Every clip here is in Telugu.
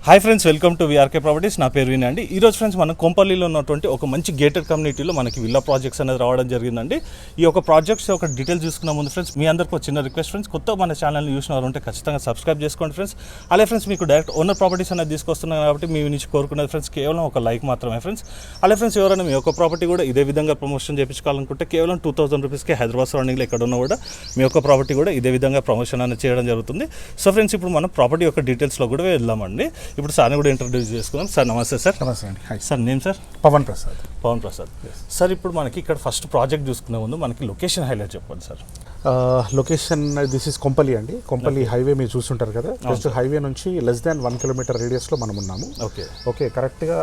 Hi friends, welcome to VRK properties. నా పేరు వినయ్ అండి. ఈరోజు ఫ్రెండ్స్ మనం కొంపల్లిలో ఉన్నటువంటి ఒక మంచి గేటెడ్ కమ్యూనిటీలో మనకి విల్లా ప్రాజెక్ట్స్ అనేది రావడం జరిగిందండి. ఈ యొక్క ప్రాజెక్ట్స్ ఒక డీటెయిల్స్ చూసుకున్న ముందు ఫ్రెండ్స్ మీ అందరికీ ఒక చిన్న రిక్వెస్ట్ ఫ్రెండ్స్, కొత్త మన ఛానల్ని చూసినారు ఉంటే ఖచ్చితంగా సబ్స్క్రైబ్ చేసుకోండి ఫ్రెండ్స్. అలాగే ఫ్రెండ్స్ మీకు డైరెక్ట్ ఓనర్ ప్రాపర్టీస్ అనేది తీసుకొస్తున్నాం కాబట్టి మీ నుంచి కోరుకున్నది ఫ్రెండ్స్ కేవలం ఒక లైక్ మాత్రమే ఫ్రెండ్స్. అలాగే ఫ్రెండ్స్ ఎవరైనా మీ యొక్క ప్రాపర్టీ కూడా ఇదే విధంగా ప్రమోషన్ చేయించుకోవాలనుకుంటే కేవలం 2000 రూపీస్కి హైదరాబాద్ సరౌండింగ్లో ఎక్కడ ఉన్నా కూడా మీ యొక్క ప్రాపర్టీ కూడా ఇదే విధంగా ప్రమోషన్ అనేది చేయడం జరుగుతుంది. సో ఫ్రెండ్స్ ఇప్పుడు మనం ప్రాపర్టీ యొక్క డీటెయిల్స్లో కూడా వెళ్దామండి. ఇప్పుడు సార్ని కూడా ఇంట్రడ్యూస్ చేసుకుందాం. సార్ నమస్తే సార్. నమస్తే అండి. Hi sir, name sir? Pavan Prasad. Pavan Prasad sir. ఇప్పుడు మనకి ఇక్కడ ఫస్ట్ ప్రాజెక్ట్ చూసుకునే ముందు మనకి లొకేషన్ హైలైట్ చెప్పండి sir. Location this is Kompally అండి. కొంపల్లి హైవే మీరు చూస్తుంటారు కదా, జస్ట్ హైవే నుంచి లెస్ దాన్ 1 కిలోమీటర్ రేడియస్లో మనం ఉన్నాము. ఓకే కరెక్ట్గా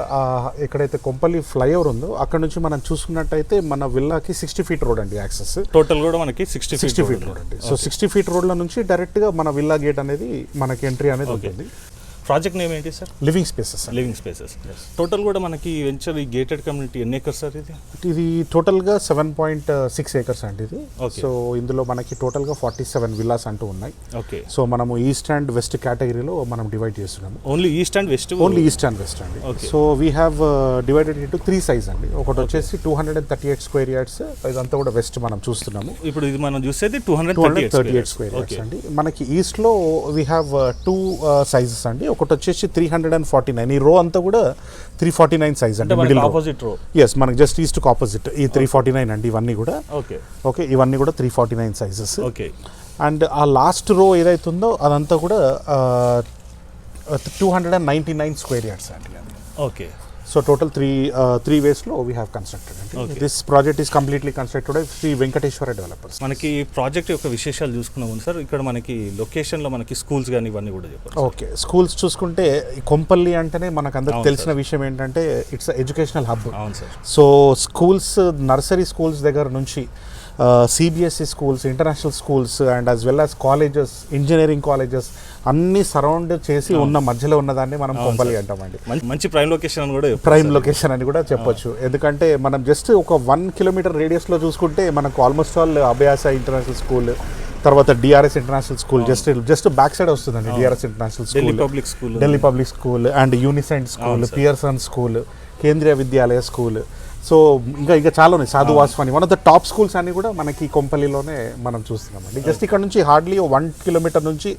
ఎక్కడైతే కొంపల్లి ఫ్లైఓవర్ ఉందో అక్కడ నుంచి మనం చూసుకున్నట్టయితే మన విల్లాకి 60 ఫీట్ రోడ్ అండి యాక్సెస్. టోటల్ కూడా మనకి 60 ఫీట్ రోడ్ అండి. సో 60 ఫీట్ రోడ్ల నుంచి డైరెక్ట్గా మన విల్లా గేట్ అనేది మనకి ఎంట్రీ అనేది ఉంటుంది. ప్రాజెక్ట్ నేమ్ ఏంటి sir? Living spaces. Living spaces. Total కూడా మనకి వెంచర్ ఈ గేటెడ్ కమ్యూనిటీ ఎన్ని ఏకర్స్ సార్? ఇది టోటల్గా 7.6 ఏకర్స్ అండి ఇది. సో ఇందులో మనకి టోటల్గా 47 విల్లాస్ అంటూ ఉన్నాయి. ఓకే. సో మనము ఈస్ట్ అండ్ వెస్ట్ కేటగిరీలో మనం డివైడ్ చేస్తున్నాము. Only east and west? Only east and west అండి. So we have divided into 3 size అండి. ఒకటి వచ్చేసి 238 స్క్వేర్ యార్డ్స్, ఇదంతా కూడా వెస్ట్ మనం చూస్తున్నాము. ఇప్పుడు ఇది మనం చూసేది 238 స్క్వేర్ యార్డ్స్ అండి. మనకి ఈస్ట్లో వీ హ్యావ్ 2 సైజెస్ అండి. ఒకటి వచ్చేసి 349. ఈ రో అంతా కూడా 349 సైజ్ అంటే మిడిల్ ఆపోజిట్ రో. ఎస్, మనకి జస్ట్ ఈస్ట్ కు ఆపోజిట్ ఈ 349 అండి. ఇవన్నీ కూడా ఓకే ఇవన్నీ కూడా 349 సైజెస్. ఓకే. అండ్ ఆ లాస్ట్ రో ఏదైతుందో అదంతా కూడా 299 స్క్వేర్ యార్డ్స్ అండి. ఓకే. సో టోటల్ త్రీ వేస్లో వీ హ్యావ్ కన్స్ట్రక్టెడ్ అండి. This project is completely constructed by Shri Venkateswara developers. మనకి ప్రాజెక్ట్ యొక్క విశేషాలు చూసుకున్నాము సార్. ఇక్కడ మనకి లొకేషన్లో మనకి స్కూల్స్ కానీ ఇవన్నీ కూడా చెప్పారు. ఓకే, స్కూల్స్ చూసుకుంటే కొంపల్లి అంటేనే మనకు అందరికి తెలిసిన విషయం ఏంటంటే ఇట్స్ ఎడ్యుకేషనల్ హబ్. అవును sir. So schools, nursery schools దగ్గర నుంచి CBSE schools, international schools and as well as colleges, engineering colleges అన్ని సరౌండ్ చేసి ఉన్న మధ్యలో ఉన్నదాన్ని మనం కొంపల్లి అంటామండి. మంచి ప్రైమ్ లొకేషన్ అని కూడా ప్రైమ్ లొకేషన్ అని కూడా చెప్పొచ్చు. ఎందుకంటే మనం జస్ట్ ఒక 1 కిలోమీటర్ రేడియస్లో చూసుకుంటే మనకు almost all Abhyasa international school, తర్వాత DRS international school just back side వస్తుందండి. DRS international school, Delhi public school and Unicent school, Pearson school, Kendriya Vidyalaya school. So ఇంకా చాలా ఉన్నాయి. Sadhu Vaswani, one of the top schools అన్ని కూడా మనకి కొంపల్లిలోనే మనం చూస్తున్నామండి. జస్ట్ ఇక్కడ నుంచి హార్డ్లీ 1 కిలోమీటర్ నుంచి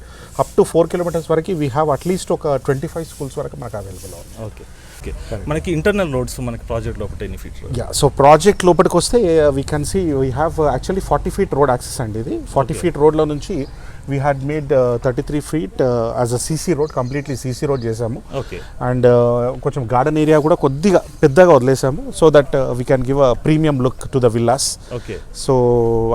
అప్ టు 4 కిలోమీటర్స్ వరకు వీ హ్యావ్ అట్లీస్ట్ ఒక 25 స్కూల్స్ వరకు మనకు అవైలబుల్ ఉంది. ఓకే. మనకి ఇంటర్నల్ రోడ్స్ మనకి ప్రాజెక్ట్ లోపల ఎన్ని ఫీట్? సో ప్రాజెక్ట్ లోపలికి వస్తే we can see we have actually 40 feet road access అండి. ఇది 40 ఫీట్ రోడ్లో నుంచి we had made 33 feet as a CC road, completely CC road చేసాము. ఓకే. అండ్ కొంచెం గార్డెన్ ఏరియా కూడా కొద్దిగా పెద్దగా వదిలేసాము so that we can give a premium look to the villas. Okay. So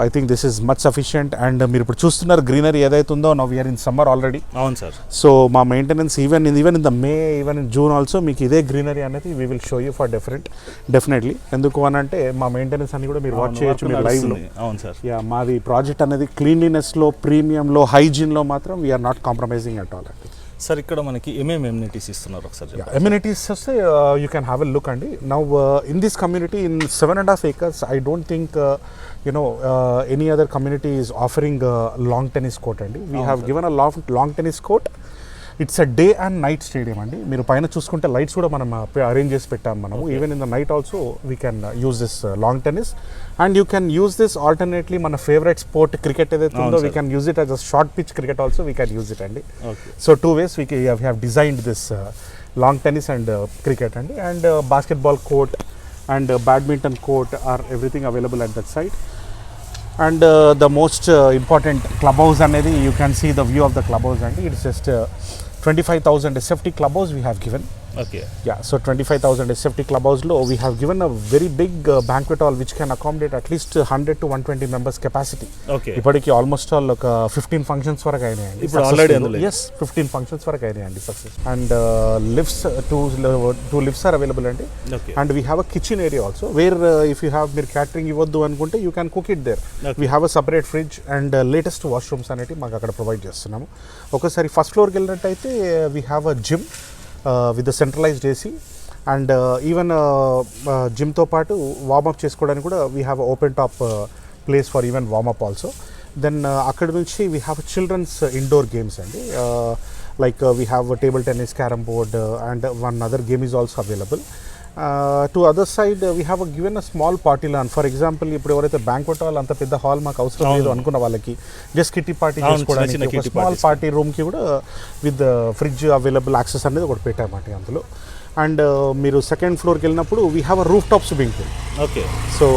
I think this is much sufficient. And మీరు ఇప్పుడు చూస్తున్నారు గ్రీనరీ ఏదైతే ఉందో, now we are in summer already. అవును సార్. సో మా maintenance even in the May, even in June also మీకు ఇదే గ్రీనరీ అనేది we will show you for definitely. ఎందుకు అని అంటే మా మెయింటెనెన్స్ అని కూడా మీరు వాచ్ చేయొచ్చు మీరు లైవ్లో. అవును సార్. యా, మాది ప్రాజెక్ట్ అనేది క్లీన్లీనెస్లో, ప్రీమియంలో, హైజీన్లో మాత్రం we are not compromising at all అండి. సార్ ఇక్కడ మనకి ఏమేమి ఎమ్యూనిటీస్ ఇస్తున్నారు ఒకసారి? ఎమ్యూనిటీస్ వస్తే you can have a look అండి. Now in this community in 7.5 acres I don't think any other community is offering lawn tennis court అండి. We have given a lawn tennis court. It's a day and night stadium అండి. మీరు పైన చూసుకుంటే లైట్స్ కూడా మనం అరేంజ్ చేసి పెట్టాము మనము. Even in the night also we can use this lawn tennis and you can use this alternately మన ఫేవరెట్ స్పోర్ట్ క్రికెట్ ఏదైతే ఉందో we can use it as a short pitch cricket also we can use it అండి. So 2 ways we have designed this lawn tennis and cricket అండి. And basketball court and badminton court are everything available at that side. And the most important club house అనేది you can see the view of the club house అండి. It's just 25,000 SFT club house we have given. Okay. Yeah, so 25,000 SFT club house lo we have given a very big banquet hall which can accommodate at least 100 to 120 members capacity. Okay. ఇప్పటికి ఆల్మోస్ట్ ఆల్ ఒక 15 ఫంక్షన్స్ వరకు అయినాయండి. ఇప్పుడు ఆల్రెడీ అందులో yes 15 ఫంక్షన్స్ వరకు అయినాయండి success. And lifts two lifts are available అండి. Okay. And we have a kitchen area also where if you have మీరు క్యాటరింగ్ ఇవ్వద్దు అనుకుంటే you can cook it there. Okay. We have a separate fridge and latest washrooms అనేవి మాకు అక్కడ ప్రొవైడ్ చేస్తున్నాము. ఒకసారి ఫస్ట్ ఫ్లోర్కి వెళ్ళినట్టయితే we have a gym with the centralized AC and even జిమ్తో పాటు వార్మప్ చేసుకోవడానికి కూడా we have open top place for even warmup also. Then అక్కడ నుంచి we have childrens indoor games అండి. like we have a table tennis, carom board, and one other game is also available. To other side we have given a small party lawn. For example, ఇప్పుడు ఎవరైతే బ్యాంక్వెట్ హాల్ అంత పెద్ద హాల్ మాకు అవసరం లేదు అనుకున్న వాళ్ళకి జస్ట్ కిట్టి పార్టీ చేసుకోవడానికి ఒక స్మాల్ పార్టీ రూమ్కి కూడా విత్ ఫ్రిడ్జ్ అవైలబుల్ యాక్సెస్ అనేది ఒకటి పెట్టామండి అందులో. అండ్ మీరు సెకండ్ ఫ్లోర్కి వెళ్ళినప్పుడు we have a roof top swimming pool. Okay. So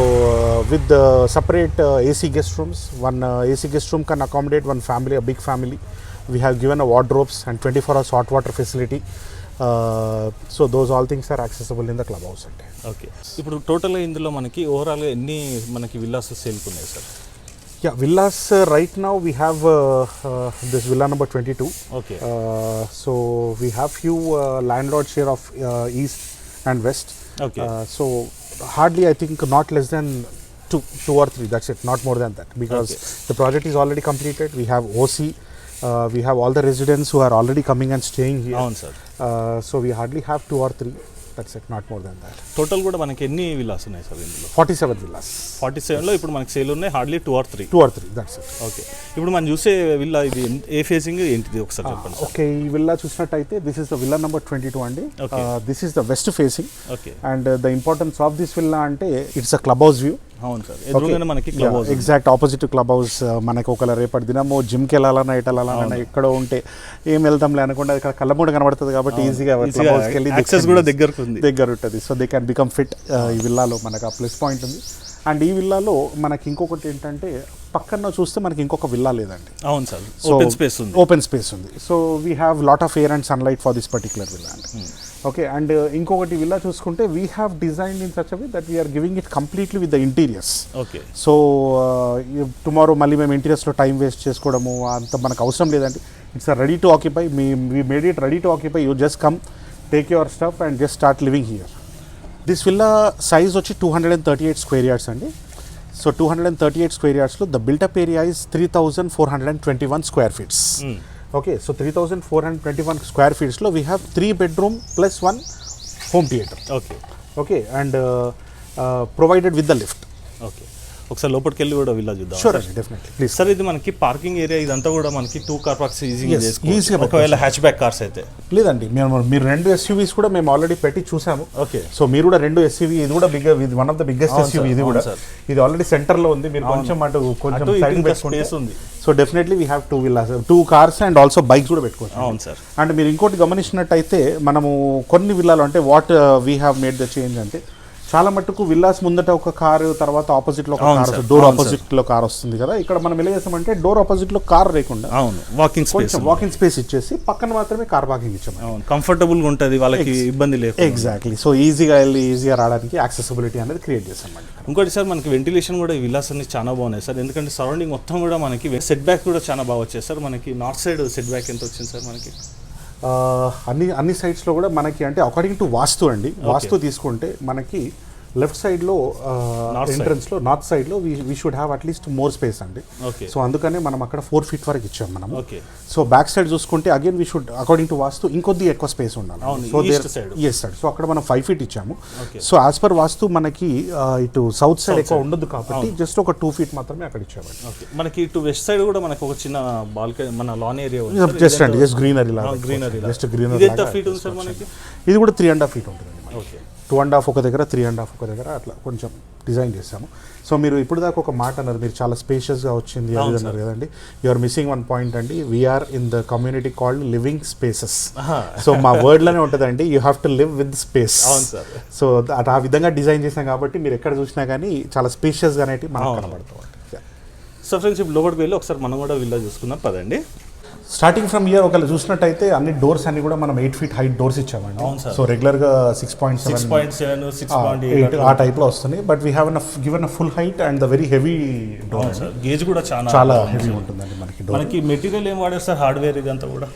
with separate AC guest rooms. One AC guest room can accommodate one family, a big family. We have given a wardrobes and 24 hours hot water facility. So those all things are accessible in the club house అంటే. ఓకే. ఇప్పుడు టోటల్గా ఇందులో మనకి ఓవరాల్గా ఎన్ని మనకి విల్లాస్ సేల్కి ఉన్నాయి sir? Yeah, villas right now we have this villa number 22. Okay. So we have few land lord share of east and west. Okay. So hardly I think not less than two or three, that's it, not more than that, because the project is already completed. We have OC, we have all the residents who are already coming and staying here. అవును sir. So we hardly have 2 or 3, that's it, not more than that. Total కూడా మనకి ఎన్ని విల్లాస్ ఉన్నాయి సార్ ఇందులో? 47 villas. 47లో ఇప్పుడు మనకి సేల్ ఉన్నాయి hardly 2 or 3. 2 or 3, that's it. Okay. ఇప్పుడు మనం చూసే విల్లా ఇది ఏ ఫేసింగ్ ఏంటిది ఒకసారి చెప్పండి సార్. ఓకే, ఈ విల్లా చూసినట్టయితే this is the villa number 22 అండి. This is the west facing. Okay. And the importance of this villa అంటే it's a club house view. అవును సార్, ఎదురుగానే మనకి club house. Exact opposite club house. మనకి ఒకవేళ రేపటి దినము జిమ్కి వెళ్ళాలన్నా ఎటు వెళ్ళాలన్నా ఎక్కడో ఉంటే ఏం వెళ్తాంలే అనుకుంటే ఇక్కడ కళ్ళమూడ కనబడుతుంది కాబట్టి ఈజీగా క్లబ్ హౌస్కి వెళ్ళి యాక్సెస్ కూడా దగ్గర ఉంటుంది. So they can become fit. ఈ విల్లాలో మనకు ఆ ప్లస్ పాయింట్ ఉంది. అండ్ ఈ విల్లాలో మనకి ఇంకొకటి ఏంటంటే పక్కన చూస్తే మనకి ఇంకొక విల్లా లేదండి. అవును సార్, ఓపెన్ స్పేస్ ఉంది. ఓపెన్ స్పేస్ ఉంది. So we have lot of air and sunlight for this particular villa అండి. ఓకే. అండ్ ఇంకొకటి విల్లా చూసుకుంటే we have design in such a way that we are giving it completely with the interiors. Okay. So tomorrow మళ్ళీ మేము ఇంటీరియర్స్లో టైం వేస్ట్ చేసుకోవడము అంత మనకు అవసరం లేదండి. It's ready to occupy. We made it ready to occupy. You just come, take your stuff and just start living here. This villa size వచ్చి 238 square yards అండి. సో 238 square yardsలో the built up area is 3,421 square feet. Okay. So 3,421 square feetsలో we have 3 bedroom plus 1 home theater. Okay. Okay. And provided with the lift. Okay. ఒకసారి లోపలికి వెళ్ళి కూడా విల్లా చూద్దాం. షూర్ అండి, డెఫినెట్లీ, ప్లీజ్. సార్ ఇది మనకి పార్కింగ్ ఏరియా ఇదంతా కూడా మనకి 2 car parks ఈజీగా ఈజీగా చేసుకోవచ్చు ఒకవేళ హ్యాచ్ బ్యాక్ కార్స్ అయితే. లేదండి, మీరు 2 SUVs కూడా మేము ఆల్రెడీ పెట్టి చూసాము. ఓకే. సో మీరు కూడా 2 SUV, ఇది కూడా ఇది one of the biggest SUV. ఇది కూడా ఇది ఆల్రెడీ సెంటర్లో ఉంది. మీరు కొంచెం కొంచెం సైడ్ స్పేస్ ఉంది. So definitely we have 2 villas, 2 cars and also bikes కూడా పెట్టుకోవచ్చు. అవును సార్. అండ్ మీరు ఇంకోటి గమనించినట్టయితే మనము కొన్ని విల్లాలు అంటే what we have made the change అంటే చాలా మట్టుకు విల్లాస్ ముందట ఒక కారు, తర్వాత ఆపోజిట్లో ఒక కార్, డోర్ ఆపోజిట్లో కార్ వస్తుంది కదా. ఇక్కడ మనం ఎలా చేస్తామంటే డోర్ ఆపోజిట్లో కార్ లేకుండా వాకింగ్ స్పేస్ ఇచ్చేసి పక్కన మాత్రమే కార్ పార్కింగ్ ఇచ్చాము. కంఫర్టబుల్గా ఉంటుంది, వాళ్ళకి ఇబ్బంది లేదు. ఎగ్జాక్ట్లీ. సో ఈజీగా వెళ్ళి ఈజీగా రావడానికి యాక్సెసిబిలిటీ అనేది క్రియేట్ చేస్తామండి. ఇంకోటి సార్ మనకి వెంటిలేషన్ కూడా ఈ విల్లాస్ అన్ని చాలా బాగున్నాయి సార్. ఎందుకంటే సరౌండింగ్ మొత్తం కూడా మనకి సెట్ బ్యాక్ కూడా చాలా బాగా వచ్చేది సార్. మనకి నార్త్ సైడ్ సెట్ బ్యాక్ ఎంత వచ్చింది సార్ మనకి? అన్ని సైడ్స్లో కూడా మనకి అంటే అకార్డింగ్ టు వాస్తు అండి. వాస్తు తీసుకుంటే మనకి లెఫ్ట్ సైడ్లో ఎంట్రన్స్లో నార్త్ సైడ్లో we should have at least more space అండి. సో అందుకనే మనం అక్కడ 4 feet వరకు ఇచ్చాం మనం. సో బ్యాక్ సైడ్ చూసుకుంటే again we should according to vastu ఇంకొద్ది ఎక్కువ స్పేస్ ఉండాలి. So yes side. సో అక్కడ మనం 5 feet ఇచ్చాము. సో యాజ్ పర్ వాస్తు మనకి ఇటు సౌత్ సైడ్ ఎక్కువ ఉండదు కాబట్టి జస్ట్ ఒక 2 feet మాత్రమే అక్కడ ఇచ్చామండి. మనకి ఇటు వెస్ట్ సైడ్ కూడా మనకి ఒక చిన్న బాల్కనీ, మన లాన్ ఏరియా జస్ట్ అండి, జస్ట్ గ్రీనరీ లాగా. Just greenery. ఇది కూడా 3.5 feet ఉంటుందండి. 2.5 ఒక దగ్గర, 3.5 ఒక దగ్గర, అట్లా కొంచెం డిజైన్ చేసాము. సో మీరు ఇప్పుడు దాకా ఒక మాట అన్నారు, మీరు చాలా స్పేషియస్గా వచ్చింది అది అన్నారు కదండి. యూఆర్ మిస్సింగ్ వన్ పాయింట్ అండి. We are in the community called living spaces. So మా వర్డ్లోనే ఉంటుందండి, you have to live with space. So ఆ విధంగా డిజైన్ చేసాం కాబట్టి మీరు ఎక్కడ చూసినా కానీ చాలా స్పేషియస్గా అనేవి మనకు కనబడుతూ ఉంటాయి. సో ఫ్రెండ్స్, ఇప్పుడు లోపలికి వెళ్ళి ఒకసారి మనం కూడా విల్లా చూసుకుందాం పదండి. స్టార్టింగ్ ఫ్రమ్ ఇయర్ ఒకవేళ చూసినట్టయితే అన్ని డోర్స్ అన్ని కూడా మనం 8 feet హైట్ డోర్స్ ఇచ్చామండి. సో రెగ్యులర్గా 6.7 ఆ టైప్లో వస్తుంది. But we have given a full height and the very heavy door. Gauge కూడా చాలా హెవీ ఉంటుందండి మనకి మెటీరియల్ ఏం వాడారు సార్? హార్డ్వేర్ ఇదంతా కూడా.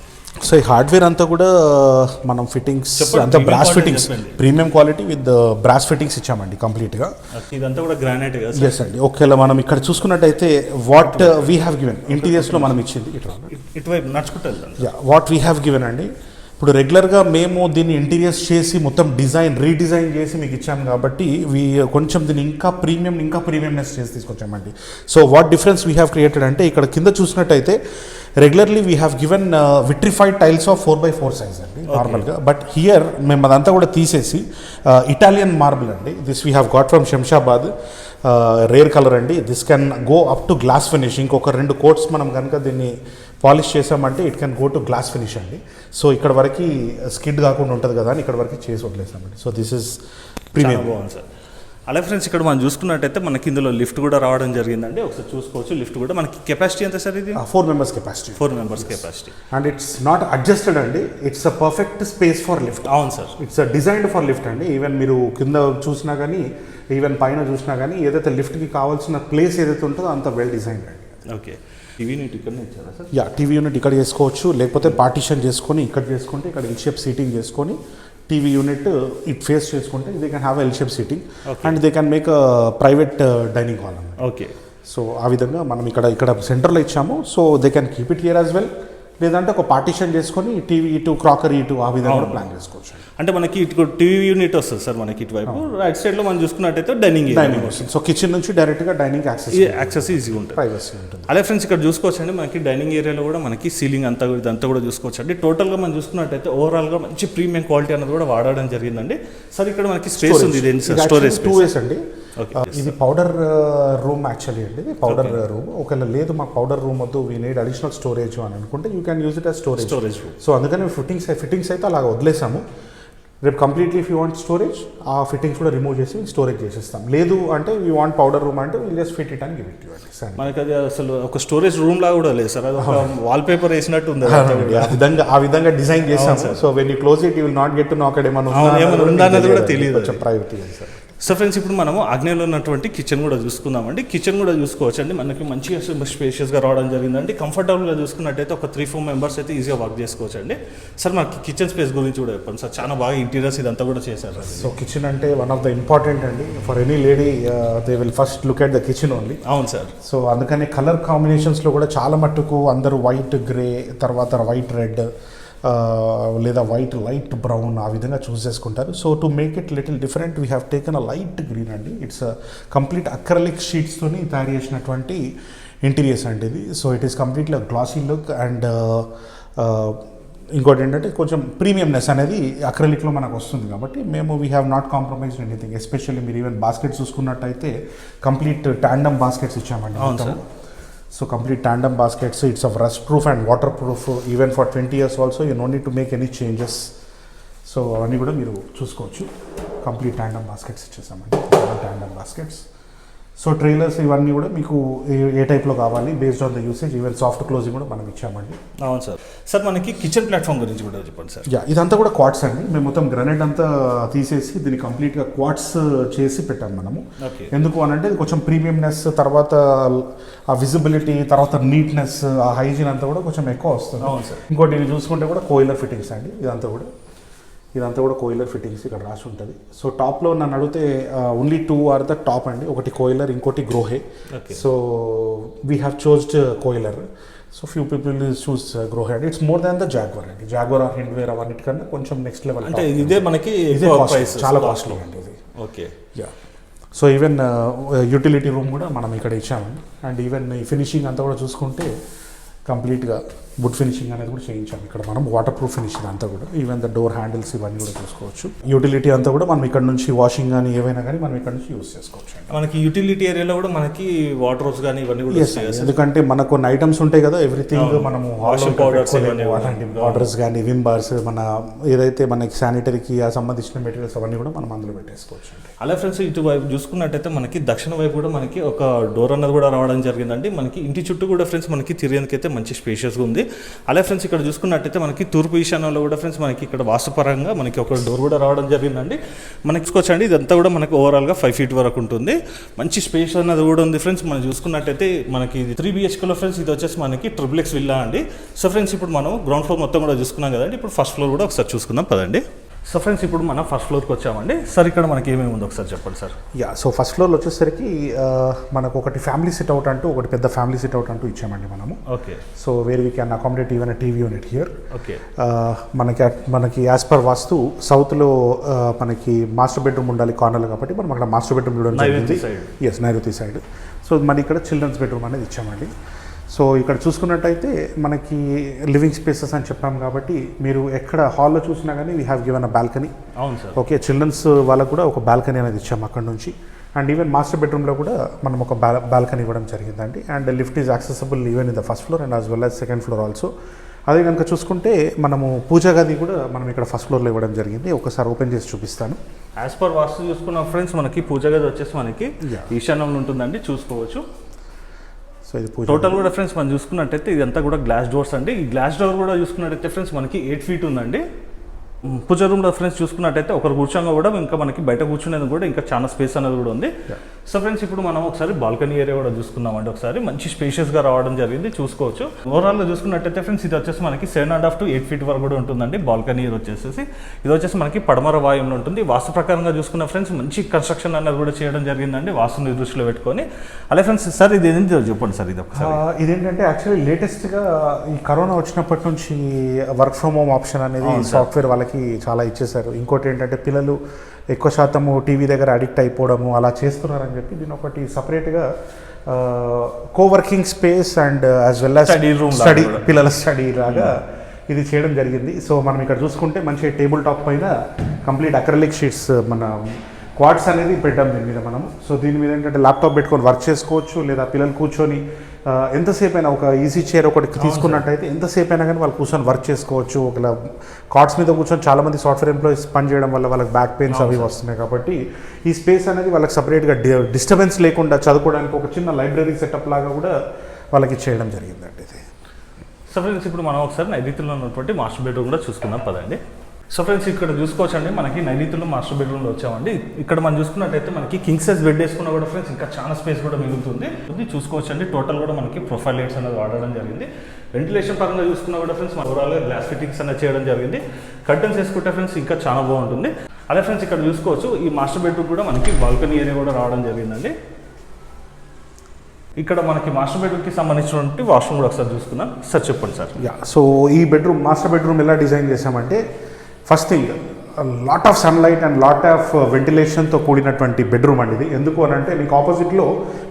సో ఈ హార్డ్వేర్ అంతా కూడా మనం ఫిట్టింగ్స్ అంతా brass fittings, premium quality with brass fittings ఇచ్చామండి కంప్లీట్గా. ఇదంతా కూడా గ్రానైట్. ఎస్ అండి. ఒకవేళ మనం ఇక్కడ చూసుకున్నట్టయితే వాట్ వీ హ్యావ్ గివెన్ ఇంటీరియర్స్లో మనం ఇచ్చింది ఇటువైపు నడుచుకుంటా వాట్ వీ హ్యావ్ గివెన్ అండి. ఇప్పుడు రెగ్యులర్గా మేము దీన్ని ఇంటీరియర్స్ చేసి మొత్తం రీడిజైన్ చేసి మీకు ఇచ్చాము కాబట్టి కొంచెం దీన్ని ఇంకా ప్రీమియంనెస్ చేసి తీసుకొచ్చామండి. So what difference we have created అంటే ఇక్కడ కింద చూసినట్టయితే regularly we have given vitrified tiles of 4x4 size అండి నార్మల్గా. బట్ హియర్ మేము అదంతా కూడా తీసేసి ఇటాలియన్ మార్బుల్ అండి, this we have got from Shamshabad, rare colour అండి. This can go up to glass finish. ఇంకొక 2 కోట్స్ మనం కనుక దీన్ని పాలిష్ చేసామంటే it can go to glass finish అండి. సో ఇక్కడ వరకు స్కిడ్ కాకుండా ఉంటుంది కదా అని ఇక్కడ వరకు చేసి వదిలేసామండి. So this is premium. బాగుంది సార్. అలాగే ఫ్రెండ్స్ ఇక్కడ మనం చూసుకున్నట్టయితే మనకి ఇందులో లిఫ్ట్ కూడా రావడం జరిగిందండి. ఒకసారి చూసుకోవచ్చు. లిఫ్ట్ కూడా మనకి కెపాసిటీ ఎంత సార్ ఇది? 4 members capacity. 4 members capacity. And it's not adjusted అండి, it's a perfect space for lift. అవును sir. It's designed for lift అండి. ఈవెన్ మీరు కింద చూసినా కానీ, ఈవెన్ పైన చూసినా కానీ ఏదైతే లిఫ్ట్కి కావాల్సిన ప్లేస్ ఏదైతే ఉంటుందో అంత వెల్ డిజైన్డ్ అండి. ఓకే. టీవీ యూనిట్ ఇక్కడనే ఇచ్చారా సార్? యా, టీవీ యూనిట్ ఇక్కడ చేసుకోవచ్చు, లేకపోతే పార్టీషన్ చేసుకొని ఇక్కడ చేసుకుంటే ఇక్కడ ఎల్ షేప్ సీటింగ్ చేసుకొని టీవీ యూనిట్ ఇట్ ఫేస్ చేసుకుంటే they can have L shape seating and they can make private dining hall అన్నమాట. ఓకే. సో ఆ విధంగా మనం ఇక్కడ సెంటర్లో ఇచ్చాము. So they can keep it here as well, లేదంటే ఒక పార్టీషన్ చేసుకొని టీవీ ఇటు క్రాకరీ ఇటు ఆ విధంగా కూడా ప్లాన్ చేసుకోవచ్చు. అంటే మనకి ఇటు టీవీ యూనిట్ వస్తుంది సార్ మనకి ఇటువైపు. రైట్ సైడ్లో మనం చూసుకున్నట్టయితే డైనింగ్ వస్తుంది. సో కిచెన్ నుంచి డైరెక్ట్గా డైనింగ్ యాక్సెస్ ఈజీగా ఉంటుంది, ప్రైవసీ ఉంటుంది. అదే ఫ్రెండ్స్ ఇక్కడ చూసుకోవచ్చండి మనకి డైనింగ్ ఏరియాలో కూడా మనకి సీలింగ్ ఇదంతా కూడా చూసుకోవచ్చు అండి. టోటల్గా మనం చూసుకున్నట్టయితే ఓవరాల్గా మంచి ప్రీమియం క్వాలిటీ అనేది కూడా వాడడం జరిగిందండి. సార్ ఇక్కడ మనకి స్పేస్ ఉంది, ఇదేంటి సార్? స్టోరేజ్ 2 ways అండి. ఇది పౌడర్ రూమ్ యాక్చువల్లీ అండి, ఇది పౌడర్ రూమ్. ఒకవేళ లేదు మాకు పౌడర్ రూమ్ వద్దు, వీ నీడ్ అడిషనల్ స్టోరేజ్ అని అనుకుంటే you can use it as storage room. So అందుకని ఫిట్టింగ్స్ అయితే అలాగ వదిలేసాము. రేపు completely if you want storage ఆ ఫిట్టింగ్స్ కూడా రిమూవ్ చేసి స్టోరేజ్ చేసేస్తాం. లేదు అంటే యూ వాంట్ పౌడర్ రూమ్ అంటే will just fit it and give it you అండి. మనకి అది అసలు ఒక స్టోరేజ్ రూమ్ లాగా కూడా లేదు సార్, అది ఒక వాల్ పేపర్ వేసినట్టు ఉంది. ఆ విధంగా డిజైన్ చేస్తాం. So when you close it you will not get to know అక్కడ ఏమన్నా ఉందన్నది కూడా తెలియదు. కొంచెం ప్రైవసీ సార్. సో ఫ్రెండ్స్ ఇప్పుడు మనము ఆగ్నేయంలో ఉన్నటువంటి కిచెన్ కూడా చూసుకుందామండి. కిచెన్ కూడా చూసుకోవచ్చు అండి. మనకి మంచిగా స్పేషియస్గా రావడం జరిగిందండి. కంఫర్టబుల్గా చూసుకున్నట్టయితే ఒక 3-4 members అయితే ఈజీగా వర్క్ చేసుకోవచ్చు అండి. సార్ మనకి కిచెన్ స్పేస్ గురించి కూడా చెప్పండి సార్. చాలా బాగా ఇంటీరియర్స్ ఇదంతా కూడా చేశారు. సో కిచెన్ అంటే వన్ ఆఫ్ ద ఇంపార్టెంట్ అండి for any lady. They will first look at the kitchen only. అవును సార్. సో అందుకని కలర్ కాంబినేషన్స్లో కూడా చాలా మట్టుకు అందరూ వైట్ గ్రే, తర్వాత వైట్ రెడ్, లేదా వైట్ లైట్ బ్రౌన్ ఆ విధంగా చూస్ చేసుకుంటారు. So to make it little different we have taken a light green అండి. ఇట్స్ కంప్లీట్ అక్రలిక్ షీట్స్తోని తయారు చేసినటువంటి ఇంటీరియర్స్ అండి ఇది. So it is completely glassy look and ఇంకోటి ఏంటంటే కొంచెం ప్రీమియంనెస్ అనేది అక్రలిక్లో మనకు వస్తుంది కాబట్టి మేము we have not compromised anything. Especially మీరు ఈవెన్ బాస్కెట్స్ చూసుకున్నట్టయితే కంప్లీట్ టాండమ్ బాస్కెట్స్ ఇచ్చామండి. So complete tandem baskets, it's of rust proof and waterproof even for 20 years also. You no need to make any changes. So అవన్నీ కూడా మీరు చూసుకోవచ్చు. కంప్లీట్ టాండమ్ బాస్కెట్స్ ఇచ్చేసామండి, టాండమ్ బాస్కెట్స్. సో ట్రైలర్స్ ఇవన్నీ కూడా మీకు ఏ టైప్లో కావాలి based on the usage. Even soft closing కూడా మనం ఇచ్చామండి. అవును సార్. సార్ మనకి కిచెన్ ప్లాట్ఫామ్ గురించి కూడా చెప్పండి సార్. యా, ఇదంతా కూడా క్వార్ట్స్ అండి. మేము మొత్తం గ్రానైట్ అంతా తీసేసి దీన్ని కంప్లీట్గా క్వార్ట్స్ చేసి పెట్టాము మనము. ఎందుకు అని అంటే కొంచెం ప్రీమియంనెస్, తర్వాత ఆ విజిబిలిటీ, తర్వాత నీట్నెస్, ఆ హైజీన్ అంతా కూడా కొంచెం ఎక్కువ వస్తుంది. అవును సార్. ఇంకోటి ఇది చూసుకుంటే కూడా కోయిలర్ ఫిట్టింగ్స్ అండి. ఇదంతా కూడా కోయిలర్ ఫిట్టింగ్స్ ఇక్కడ రాసి ఉంటుంది. సో టాప్లో నన్ను అడిగితే ఓన్లీ 2 ఆర్ ద టాప్ అండి. ఒకటి కోయిలర్, ఇంకోటి Grohe. So we have chosed Kohler. So few people choose Grohe అండి. It's more than the Jaguar అండి. జాగ్వర్ ఆర్ హిండ్వేర్ అవన్నిటికన్నా కొంచెం నెక్స్ట్ లెవెల్. అంటే ఇదే మనకి చాలా కాస్ట్లీ అండి ఇది. Okay. Yeah. So even utility room కూడా మనం ఇక్కడ ఇచ్చామండి. అండ్ ఈవెన్ ఈ ఫినిషింగ్ అంతా కూడా చూసుకుంటే కంప్లీట్గా వుడ్ ఫినిషింగ్ అనేది కూడా చేయించాము ఇక్కడ మనం. వాటర్ ప్రూఫ్ ఫినిషింగ్ అంతా కూడా. ఈవెన్ ద డోర్ హ్యాండిల్స్ ఇవన్నీ కూడా చూసుకోవచ్చు. యూటిలిటీ అంతా కూడా మనం ఇక్కడ నుంచి వాషింగ్ కానీ ఏవైనా కానీ మనం ఇక్కడ నుంచి యూస్ చేసుకోవచ్చు. మనకి యూటిలిటీ ఏరియాలో కూడా మనకి వాటర్స్ కానీ ఇవన్నీ కూడా, ఎందుకంటే మనకు కొన్ని ఐటమ్స్ ఉంటాయి కదా, ఎవ్రీథింగ్ మనము అలాంటి వాటర్స్ కానీ విమ్ బార్స్, మన ఏదైతే మనకి శానిటరీకి సంబంధించిన మెటీరియల్స్ అవన్నీ కూడా మనం అందులో పెట్టేసుకోవచ్చు. అలా ఫ్రెండ్స్ ఇటు వైపు చూసుకున్నట్టయితే మనకి దక్షిణ వైపు కూడా మనకి ఒక డోర్ అన్నది కూడా రావడం జరిగిందండి. మనకి ఇంటి చుట్టూ కూడా ఫ్రెండ్స్ మనకి తిరిగేందుకైతే మంచి స్పేషియస్గా ఉంది. అలా ఫ్రెండ్స్ ఇక్కడ చూసుకున్నట్టయితే మనకి తూర్పు ఈశాన్యంలో కూడా ఫ్రెండ్స్ మనకి ఇక్కడ వాస్తుపరంగా మనకి ఒక డోర్ కూడా రావడం జరిగిందండి. మనకి చూసుకోవచ్చండి ఇదంతా కూడా మనకి ఓవరాల్గా 5 feet వరకు ఉంటుంది. మంచి స్పేస్ అన్నది కూడా ఉంది ఫ్రెండ్స్. మనం చూసుకున్నట్టయితే మనకి 3 BHKలో ఫ్రెండ్స్ ఇది వచ్చేసి మనకి ట్రిపుల్ X విల్లా అండి. సో ఫ్రెండ్స్ ఇప్పుడు మనం గ్రౌండ్ ఫ్లోర్ మొత్తం కూడా చూసుకున్నాం కదండి. ఇప్పుడు ఫస్ట్ ఫ్లోర్ కూడా ఒకసారి చూసుకుందాం పదండి. సో ఫ్రెండ్స్ ఇప్పుడు మనం ఫస్ట్ ఫ్లోర్కి వచ్చామండి. సార్ ఇక్కడ మనకి ఏమేమి ఉందో ఒకసారి చెప్పండి సార్. యా, సో ఫస్ట్ ఫ్లోర్లో వచ్చేసరికి మనకు ఒకటి ఫ్యామిలీ సిట్అవుట్ అంటూ, ఒకటి పెద్ద ఫ్యామిలీ సిట్అవుట్ అంటూ ఇచ్చామండి మనము. Okay. So where we can accommodate even TV unit here. Okay. మనకి యాజ్ పర్ వాస్తు సౌత్లో మనకి మాస్టర్ బెడ్రూమ్ ఉండాలి కార్నర్లో, కాబట్టి మనం అక్కడ మాస్టర్ బెడ్రూమ్ చూడడం జరిగింది. ఎస్, నైరుతి సైడ్. సో మరి ఇక్కడ చిల్డ్రన్స్ బెడ్రూమ్ అనేది ఇచ్చామండి. సో ఇక్కడ చూసుకున్నట్టయితే మనకి లివింగ్ స్పేసెస్ అని చెప్పాం కాబట్టి మీరు ఎక్కడ హాల్లో చూసినా కానీ we have given a balcony. అవును సార్. ఓకే, చిల్డ్రన్స్ వాళ్ళకు కూడా ఒక బాల్కనీ అనేది ఇచ్చాము అక్కడ నుంచి. అండ్ ఈవెన్ మాస్టర్ బెడ్రూమ్లో కూడా మనం ఒక బాల్కనీ ఇవ్వడం జరిగిందండి. And lift is accessible even in the first floor and as well as second floor also. అదే కనుక చూసుకుంటే మనము పూజా గది కూడా మనం ఇక్కడ ఫస్ట్ ఫ్లోర్లో ఇవ్వడం జరిగింది. ఒకసారి ఓపెన్ చేసి చూపిస్తాను. యాజ్ పర్ వాస్తు చూసుకున్న ఫ్రెండ్స్ మనకి పూజ గది వచ్చేసి మనకి ఈశాన్యంలో ఉంటుందండి, చూసుకోవచ్చు. సో ఇది పూజ టోటల్ కూడా ఫ్రెండ్స్ మనం చూసుకున్నట్టయితే ఇదంతా కూడా గ్లాస్ డోర్స్ అండి. ఈ గ్లాస్ డోర్ కూడా చూసుకున్నట్టయితే ఫ్రెండ్స్ మనకి 8 feet ఉందండి. పూజ రూమ్లో ఫ్రెండ్స్ చూసుకున్నట్టయితే ఒకరు కూర్చోగా కూడా ఇంకా మనకి బయట కూర్చునేది కూడా ఇంకా చాలా స్పేస్ అనేది కూడా ఉంది. సో ఫ్రెండ్స్ ఇప్పుడు మనం ఒకసారి బాల్కనీ ఏరియా కూడా చూసుకుందామండి. ఒకసారి మంచి స్పేషియస్గా రావడం జరిగింది, చూసుకోవచ్చు. ఓవరాల్గా చూసుకున్నట్టయితే ఫ్రెండ్స్ ఇది వచ్చేసి మనకి 7.5 to 8 feet వరకు కూడా ఉంటుందండి బాల్కనీ. ఇది వచ్చేసి మనకి పడమర వాయువులో ఉంటుంది. వాస్తు ప్రకారంగా చూసుకున్న ఫ్రెండ్స్ మంచి కన్స్ట్రక్షన్ అనేది కూడా చేయడం జరిగిందండి వాస్తుని దృష్టిలో పెట్టుకొని. అలాగే ఫ్రెండ్స్ సార్ ఇది ఏంటి చెప్పండి సార్. ఇది ఒకసారి ఇదేంటంటే యాక్చువల్లీ లేటెస్ట్గా ఈ కరోనా వచ్చినప్పటి నుంచి వర్క్ ఫ్రమ్ హోమ్ ఆప్షన్ అనేది సాఫ్ట్వేర్ వాళ్ళకి చాలా ఇచ్చేశారు. ఇంకోటి ఏంటంటే పిల్లలు ఎక్కువ శాతము టీవీ దగ్గర అడిక్ట్ అయిపోవడము అలా చేస్తున్నారని చెప్పి దీని ఒకటి సపరేట్గా coworking space and as well as study పిల్లల స్టడీ లాగా ఇది చేయడం జరిగింది. సో మనం ఇక్కడ చూసుకుంటే మంచి టేబుల్ టాప్ పైన కంప్లీట్ అక్రిలిక్ షీట్స్ మన క్వాడ్స్ అనేది పెట్టాం దీని మీద మనము. సో దీని మీద ఏంటంటే ల్యాప్టాప్ పెట్టుకొని వర్క్ చేసుకోవచ్చు, లేదా పిల్లలు కూర్చొని ఎంతసేపు అయినా ఒక ఈజీ చైర్ ఒకటి తీసుకున్నట్టయితే ఎంతసేపు అయినా కానీ వాళ్ళు కూర్చొని వర్క్ చేసుకోవచ్చు. ఒకలా కార్డ్స్ మీద కూర్చొని చాలామంది సాఫ్ట్వేర్ ఎంప్లాయీస్ పని చేయడం వల్ల వాళ్ళకి బ్యాక్ పెయిన్స్ అవి వస్తున్నాయి కాబట్టి ఈ స్పేస్ అనేది వాళ్ళకి సపరేట్గా డిస్టర్బెన్స్ లేకుండా చదువుకోవడానికి ఒక చిన్న లైబ్రరీ సెటప్ లాగా కూడా వాళ్ళకి చేయడం జరిగిందండి ఇది. సో ఫ్రెండ్స్ ఇప్పుడు మనం ఒకసారి నైరుతిలో ఉన్నటువంటి మాస్టర్ బెడ్రూమ్ కూడా చూసుకుందాం పదండి. సో ఫ్రెండ్స్ ఇక్కడ చూసుకోవచ్చండి మనకి నైరుతిలో మాస్టర్ బెడ్రూమ్లో వచ్చామండి. ఇక్కడ మనం చూసుకున్నట్టయితే మనకి కింగ్ సైజ్ బెడ్ వేసుకున్నా కూడా ఫ్రెండ్స్ ఇంకా చాలా స్పేస్ కూడా మిగులుతుంది. చూసుకోవచ్చండి టోటల్ కూడా మనకి ప్రొఫైల్ లైట్స్ అనేది వాడడం జరిగింది. వెంటిలేషన్ పరంగా చూసుకున్నా కూడా ఫ్రెండ్స్ మన ఓవరాల్గా గ్లాస్ ఫిట్టింగ్స్ అనేది చేయడం జరిగింది. కర్టన్స్ వేసుకుంటే ఫ్రెండ్స్ ఇంకా చాలా బాగుంటుంది. అదే ఫ్రెండ్స్ ఇక్కడ చూసుకోవచ్చు ఈ మాస్టర్ బెడ్రూమ్ కూడా మనకి బాల్కనీ ఏరియా కూడా రావడం జరిగిందండి. ఇక్కడ మనకి మాస్టర్ బెడ్రూమ్కి సంబంధించినటువంటి వాష్రూమ్ కూడా ఒకసారి చూసుకుందాం. సార్ చెప్పండి సార్. సో ఈ బెడ్రూమ్ మాస్టర్ బెడ్రూమ్ ఎలా డిజైన్ చేసామంటే first thing lot of sunlight and lot of వెంటిలేషన్తో కూడినటువంటి బెడ్రూమ్ అండి ఇది. ఎందుకు అని అంటే మీకు ఆపోజిట్లో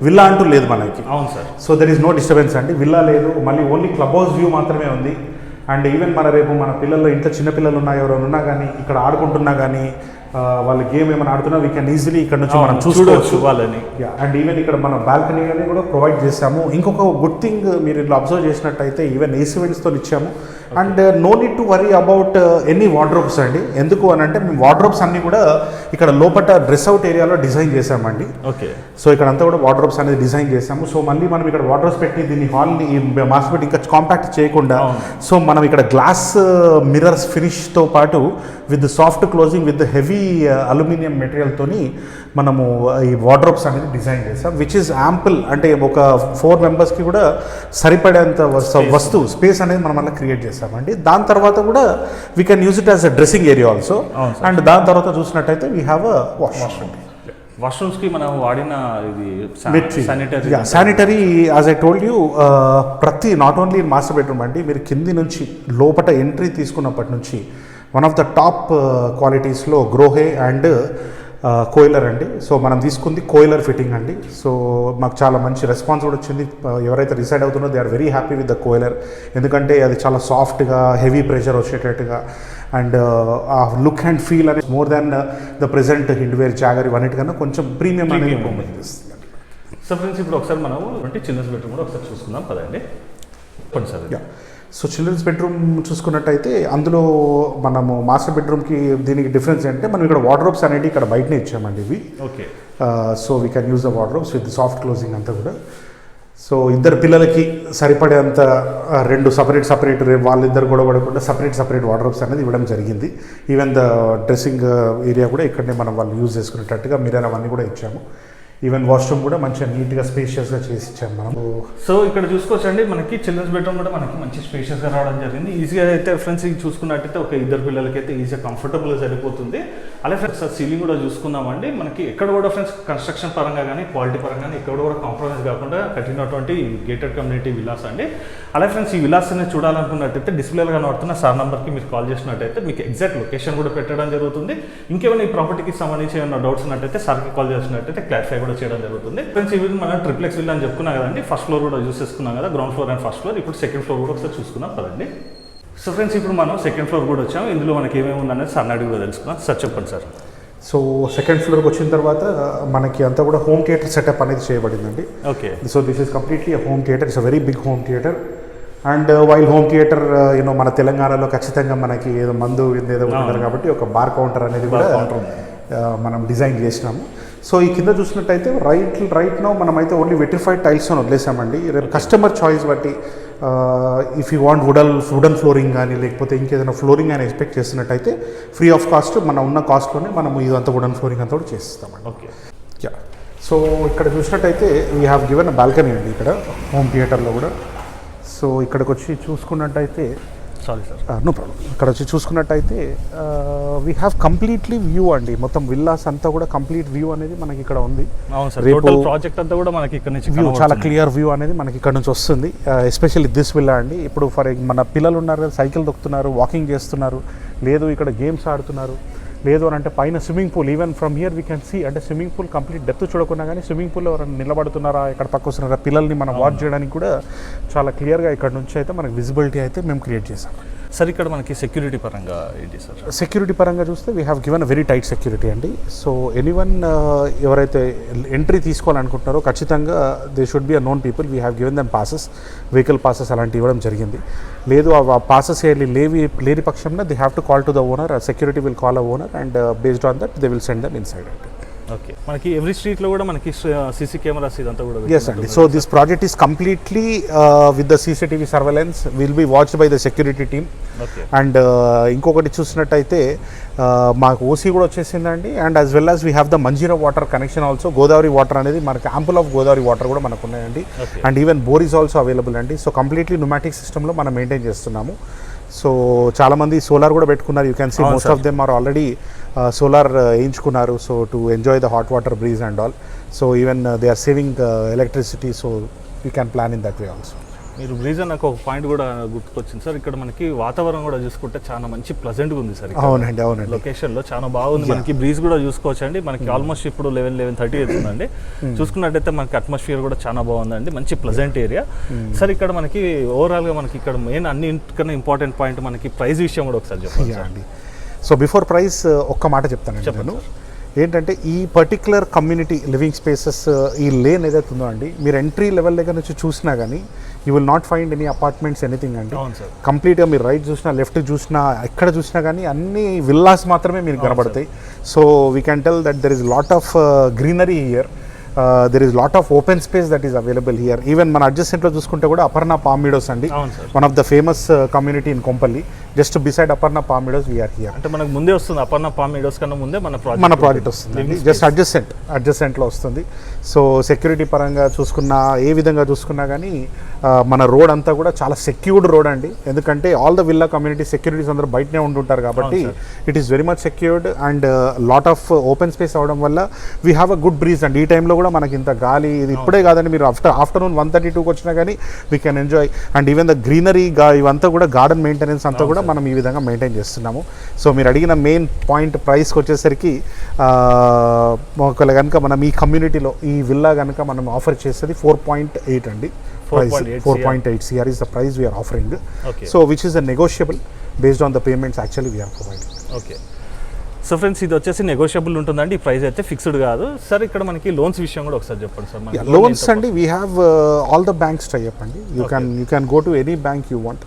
విల్లా అంటూ లేదు మనకి. అవును sir. So there is no disturbance అండి, విల్లా లేదు, మళ్ళీ ఓన్లీ క్లబ్ హౌస్ వ్యూ మాత్రమే ఉంది. అండ్ ఈవెన్ మన రేపు మన పిల్లల్లో ఇంట్లో చిన్నపిల్లలు ఉన్నా ఎవరైనా ఉన్నా కానీ ఇక్కడ ఆడుకుంటున్నా కానీ వాళ్ళ గేమ్ ఏమైనా ఆడుతున్నా వీ కెన్ ఈజీలీ ఇక్కడ నుంచి మనం చూసుకోవచ్చు వాళ్ళని. అండ్ ఈవెన్ ఇక్కడ మనం బాల్కనీ అని కూడా ప్రొవైడ్ చేసాము. ఇంకొక గుడ్ థింగ్ మీరు ఇంట్లో అబ్జర్వ్ చేసినట్టయితే ఈవెన్ ఏసీ వెంట్స్తో ఇచ్చాము. And no need to worry about any wardrobes అండి. ఎందుకు అని అంటే మేము వార్డ్రోబ్స్ అన్నీ కూడా ఇక్కడ లోపల డ్రెస్ అవుట్ ఏరియాలో డిజైన్ చేసామండి. ఓకే. సో ఇక్కడ అంతా కూడా వార్డ్రోబ్స్ అనేది డిజైన్ చేసాము. సో మళ్ళీ మనం ఇక్కడ వార్డ్రోబ్స్ పెట్టి దీన్ని హాల్ని మాస్టర్ బెడ్ ఇంకా కాంపాక్ట్ చేయకుండా సో మనం ఇక్కడ గ్లాస్ మిర్రర్స్ ఫినిష్తో పాటు with soft closing with heavy aluminium మెటీరియల్తోని మనము ఈ వార్డ్రోబ్స్ అనేది డిజైన్ చేసాం, విచ్ ఈస్ యాంపుల్. అంటే ఒక 4 మెంబర్స్కి కూడా సరిపడేంత వస్తువు స్పేస్ అనేది మనం అలా క్రియేట్ చేసామండి. దాని తర్వాత కూడా we can use it as a dressing area also. And దాని తర్వాత చూసినట్టయితే వీ హ్యావ్ అ వాష్రూమ్స్కి మనం వాడిన ఇది sanitary as I told you ప్రతి నాట్ ఓన్లీ మాస్టర్ బెడ్రూమ్ అండి, మీరు కింది నుంచి లోపల ఎంట్రీ తీసుకున్నప్పటి నుంచి వన్ ఆఫ్ ద టాప్ క్వాలిటీస్లో గ్రోహే అండ్ కోయిలర్ అండి. సో మనం తీసుకుంది కోయిలర్ ఫిట్టింగ్ అండి. సో మాకు చాలా మంచి రెస్పాన్స్ కూడా వచ్చింది. ఎవరైతే రిసైడ్ అవుతున్నారో they are very happy with the Kohler. ఎందుకంటే అది చాలా సాఫ్ట్గా హెవీ ప్రెషర్ వచ్చేటట్టుగా అండ్ ఆ లుక్ అండ్ ఫీల్ అనేది more than the present Hindware Jaguar ఇవన్నిటికన్నా కొంచెం ప్రీమియం అనేది పంపిస్తుంది. సో ఫ్రెండ్స్ ఇప్పుడు ఒకసారి మనం చిల్డ్రన్స్ బెడ్రూమ్ కూడా ఒకసారి చూసుకుందాం పదండి. చెప్పండి సార్. సో చిల్డ్రన్స్ బెడ్రూమ్ చూసుకున్నట్టయితే అందులో మనము మాస్టర్ బెడ్రూమ్కి దీనికి డిఫరెన్స్ ఏంటంటే మనం ఇక్కడ వార్డ్రోబ్స్ అనేవి ఇక్కడ బయటనే ఇచ్చామండి ఇవి. Okay. So we can use the wardrobes with soft closing అంతా కూడా. సో ఇద్దరు పిల్లలకి సరిపడేంత 2 సపరేట్ వాళ్ళిద్దరు గొడవ పడకుండా సపరేట్ వార్డ్రోబ్స్ అనేది ఇవ్వడం జరిగింది. ఈవెన్ ద డ్రెస్సింగ్ ఏరియా కూడా ఇక్కడనే మనం వాళ్ళు యూజ్ చేసుకునేటట్టుగా మిర్రర్ అవన్నీ కూడా ఇచ్చాము. ఈవెన్ వాష్రూమ్ కూడా మంచిగా నీట్గా స్పేషియస్గా చేసి ఇచ్చాము మనం. సో ఇక్కడ చూసుకోవచ్చండి మనకి చిల్డ్రన్స్ బెడ్రూమ్ కూడా మనకి మంచి స్పేషియస్గా రావడం జరిగింది. ఈజీగా అయితే ఫ్రెండ్స్ చూసుకున్నట్టయితే ఒక 2 పిల్లలకైతే ఈజీగా కంఫర్టబుల్గా సరిపోతుంది. అలాగే ఫ్రెండ్స్ సీలింగ్ కూడా చూసుకుందామండి. మనకి ఎక్కడ కూడా ఫ్రెండ్స్ కన్స్ట్రక్షన్ పరంగా కానీ క్వాలిటీ పరంగా కానీ ఎక్కడ కూడా కాంప్రమైజ్ కాకుండా కట్టినటువంటి గేటెడ్ కమ్యూనిటీ విలాస్ అండి. అలాగే ఫ్రెండ్స్ ఈ విలాస్ అనేది చూడాలనుకున్నట్టయితే డిస్ప్లేలో కనబడుతున్న సార్ నెంబర్కి మీరు కాల్ చేసినట్టయితే మీకు ఎగ్జాక్ట్ లొకేషన్ కూడా పెట్టడం జరుగుతుంది. ఇంకేమైనా ఈ ప్రాపర్టీకి సంబంధించి ఏమైనా డౌట్స్ ఉన్నట్టయితే సార్కి కాల్ చేసినట్టయితే క్లారిఫై కూడా చేయడం జరుగుతుంది. ఫ్రెండ్స్ ఇవి మనం ట్రిప్లెక్స్ విల్లా అని చెప్పుకున్నాం కదండి, ఫస్ట్ ఫ్లోర్ కూడా యూస్ చేసుకున్నాం కదా, ground floor and first floor. ఇప్పుడు సెకండ్ ఫ్లోర్ కూడా ఒకసారి చూసుకుందాం పదండి. సో ఫ్రెండ్స్ ఇప్పుడు మనం సెకండ్ ఫ్లోర్ కూడా వచ్చాము. ఇందులో మనకి ఏమేమి ఉందనేది సార్ అడిగి కూడా తెలుసుకుందాం. సార్ చెప్పండి సార్. సో సెకండ్ ఫ్లోర్కి వచ్చిన తర్వాత మనకి అంతా కూడా హోమ్ థియేటర్ సెటప్ అనేది చేయబడిందండి. Okay. So this is completely home theatre. It's a very big home theatre. And while home theatre you know మన తెలంగాణలో ఖచ్చితంగా మనకి ఏదో మందు ఏదో ఉంటారు కాబట్టి ఒక బార్ కౌంటర్ అనేది కూడా మనం డిజైన్ చేసినాము. సో ఈ కింద చూసినట్టయితే రైట్ నో మనమైతే ఓన్లీ వెట్రిఫైడ్ టైల్స్ అని వదిలేసామండి. రేపు కస్టమర్ చాయిస్ బట్టి if you want wooden flooring కానీ లేకపోతే ఇంకేదైనా ఫ్లోరింగ్ అని ఎక్స్పెక్ట్ చేస్తున్నట్టయితే ఫ్రీ ఆఫ్ కాస్ట్ మన ఉన్న కాస్ట్లోనే మనం ఇదంతా వుడన్ ఫ్లోరింగ్ అంతా కూడా చేస్తామండి. ఓకే. యా. సో ఇక్కడ చూసినట్టయితే we have given a balcony అండి ఇక్కడ హోమ్ థియేటర్లో కూడా. సో ఇక్కడికి వచ్చి చూసుకున్నట్టయితే నో ప్రాబ్లం. ఇక్కడ వచ్చి చూసుకున్నట్టయితే వీ హ్యావ్ కంప్లీట్లీ వ్యూ అండి, మొత్తం విల్లాస్ అంతా కూడా కంప్లీట్ వ్యూ అనేది మనకి ఇక్కడ ఉంది. ప్రాజెక్ట్ అంతా కూడా మనకి ఇక్కడ నుంచి వ్యూ చాలా క్లియర్ వ్యూ అనేది మనకి ఇక్కడ నుంచి వస్తుంది. ఎస్పెషల్లీ దిస్ విల్లా అండి. ఇప్పుడు మన పిల్లలు ఉన్నారు కదా, సైకిల్ తొక్కుతున్నారు, వాకింగ్ చేస్తున్నారు, లేదు ఇక్కడ గేమ్స్ ఆడుతున్నారు, లేదు అని అంటే పైన swimming pool. Even from here we can see, అంటే స్విమ్మింగ్ పూల్ కంప్లీట్ డెప్త్ చూడకుండా కానీ స్విమ్మింగ్ పూల్లో ఎవరైనా నిలబడుతున్నారా, ఇక్కడ పక్క వస్తున్నారా, పిల్లల్ని మనం వాచ్ చేయడానికి కూడా చాలా క్లియర్గా ఇక్కడ నుంచి అయితే మనకి విజిబిలిటీ అయితే మేము క్రియేట్ చేసాం. సార్ ఇక్కడ మనకి సెక్యూరిటీ పరంగా ఏంటి సార్? సెక్యూరిటీ పరంగా చూస్తే we have given a very tight security అండి. సో ఎనీవన్ ఎవరైతే ఎంట్రీ తీసుకోవాలనుకుంటున్నారో ఖచ్చితంగా they should be a known people. We have given them passes, vehicle passes అలాంటివి ఇవ్వడం జరిగింది. లేదు ఆ పాసెస్ లేని పక్షంలో they have to call to the owner. Security will call a owner and based on that they will send them inside. Okay. మనకి ఎవ్రీ స్ట్రీట్లో కూడా మనకి సీసీ కెమెరాస్ ఇదంతా కూడా. Yes అండి. So this project is completely with the CCTV surveillance will be watched by the security team. And ఇంకొకటి చూసినట్టయితే మాకు ఓసీ కూడా వచ్చేసిందండి. And as well as we have the Manjira water connection also. Godavari water అనేది మనకి యాంపుల్ ఆఫ్ గోదావరి వాటర్ కూడా మనకు ఉన్నాయండి. And even bore is also available అండి. సో కంప్లీట్లీ న్యూమాటిక్ సిస్టంలో మనం మెయింటైన్ చేస్తున్నాము. సో చాలామంది సోలార్ కూడా పెట్టుకున్నారు. You can see most of them are already solar వేయించుకున్నారు. So to enjoy the hot water breeze and all. So even they are saving electricity. So you can plan in that way also. మీరు బ్రీజ్ నాకు ఒక పాయింట్ కూడా గుర్తుకొచ్చింది సార్. ఇక్కడ మనకి వాతావరణం కూడా చూసుకుంటే చాలా మంచి ప్లెజెంట్గా ఉంది సార్. అవునండి. లొకేషన్లో చాలా బాగుంది. మనకి బ్రీజ్ కూడా చూసుకోవచ్చు అండి. మనకి ఆల్మోస్ట్ ఇప్పుడు 11:30 అవుతుందండి. చూసుకున్నట్టయితే మనకి అట్మాస్ఫియర్ కూడా చాలా బాగుందండి. మంచి ప్లెజెంట్ ఏరియా సార్. ఇక్కడ మనకి ఓవరాల్గా మనకి ఇక్కడ మెయిన్ అన్నింటికన్నా ఇంపార్టెంట్ పాయింట్ మనకి ప్రైస్ విషయం కూడా ఒకసారి చెప్పండి అండి. సో బిఫోర్ ప్రైస్ ఒక్క మాట చెప్తానండి నేను. ఏంటంటే ఈ పర్టిక్యులర్ కమ్యూనిటీ లివింగ్ స్పేసెస్ ఈ లేన్ ఏదైతే ఉందో అండి, మీరు ఎంట్రీ లెవెల్ దగ్గర నుంచి చూసినా కానీ you will not find any apartments anything అండి. కంప్లీట్గా మీరు రైట్ చూసినా లెఫ్ట్ చూసినా ఎక్కడ చూసినా కానీ అన్ని విల్లాస్ మాత్రమే మీకు కనబడతాయి. So we can tell that there is lot of greenery here. There is lot of open space that is available here. Even మన అడ్జస్టెంట్లో చూసుకుంటే కూడా అపర్ణ పామ్ మీడోస్ అండి, one of the famous community in Kompally. Just beside Aparna Palm Meadows we are here. అంటే మనకు ముందే వస్తుంది అపర్ణ పామ్ మీడోస్ కన్నా ముందే మన ప్రాజెక్ట్ వస్తుంది. జస్ట్ అడ్జసెంట్లో వస్తుంది. సో సెక్యూరిటీ పరంగా చూసుకున్నా ఏ విధంగా చూసుకున్నా కానీ మన రోడ్ అంతా కూడా చాలా సెక్యూర్డ్ రోడ్ అండి. ఎందుకంటే all the villa community securities అందరూ బయటనే ఉంటుంటారు కాబట్టి it is very much secured. And lot of open space అవడం వల్ల we have a good breeze అండి. ఈ టైంలో కూడా మనకి ఇంత గాలి ఇది ఇప్పుడే కాదండి, మీరు ఆఫ్టర్నూన్ 1:32కి వచ్చినా కానీ we can enjoy. And even the greenery ఇవంతా కూడా గార్డెన్ మెయింటెనెన్స్ అంతా కూడా మనం ఈ విధంగా మెయింటైన్ చేస్తున్నాము. సో మీరు అడిగిన మెయిన్ పాయింట్ ప్రైస్కి వచ్చేసరికి ఒకవేళ కనుక మనం ఈ కమ్యూనిటీలో ఈ విల్లా కనుక మనం ఆఫర్ చేసేది 4.8 అండి. 4.8 CR is the price we are offering. So which is a negotiable based on the payments actually we are providing. Okay. So friends ఇది వచ్చేసి నెగోషియబుల్ ఉంటుందండి. ఈ ప్రైస్ అయితే ఫిక్స్డ్ కాదు సార్. ఇక్కడ మనకి లోన్స్ విషయం కూడా ఒకసారి చెప్పండి సార్. లోన్స్ అండి we have all the banks tie up అండి. You can go to any bank you want.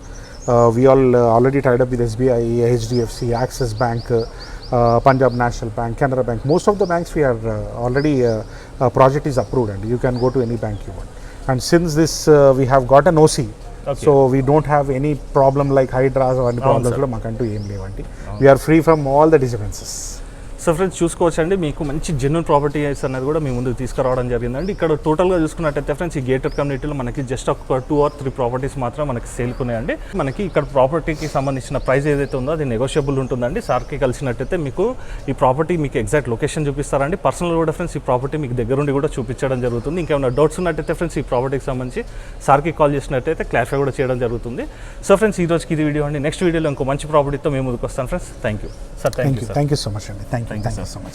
We already tied up with SBI, HDFC, Axis Bank, Punjab National Bank, Canara Bank. Most of the banks we are already project is approved and you can go to any bank you want. And since this we have got an OC. Okay. So we don't have any problem like hydras or any problems కూడా మాకంటూ ఏం లేవండి. We are free from all the disturbances. So friends చూసుకోవచ్చండి, మీకు మంచి జెన్యూన్ ప్రాపర్టీస్ అనేది కూడా మీ ముందుకు తీసుకురావడం జరిగిందండి. ఇక్కడ టోటల్గా చూసుకున్నట్టయితే ఫ్రెండ్స్ ఈ గేటెడ్ కమ్యూనిటీలో మనకి జస్ట్ ఒక 2 or 3 ప్రాపర్టీస్ మాత్రం మనకి సేల్కున్నాయండి. మనకి ఇక్కడ ప్రాపర్టీకి సంబంధించిన ప్రైస్ ఏదైతే ఉందో అది నెగోషియబుల్ ఉంటుందండి. సార్కి కలిసినట్టయితే మీకు ఈ ప్రాపర్టీ మీకు ఎగ్జాక్ట్ లొకేషన్ చూపిస్తారండి. పర్సనల్ కూడా ఫ్రెండ్స్ ఈ ప్రాపర్టీ మీకు దగ్గరుండి కూడా చూపించడం జరుగుతుంది. ఇంకేమైనా డౌట్స్ ఉన్నట్టయితే ఫ్రెండ్స్ ఈ ప్రాపర్టీకి సంబంధించి సార్కి కాల్ చేసినట్టయితే క్లారిఫై కూడా చేయడం జరుగుతుంది. సో ఫ్రెండ్స్ ఈ రోజుకి ఇది వీడియో అండి. నెక్స్ట్ వీడియోలో ఇంకో మంచి ప్రాపర్టీతో మేము ముందుకు వస్తాను friends. Thank you sir. Thank you so much అండి. Thank you so much.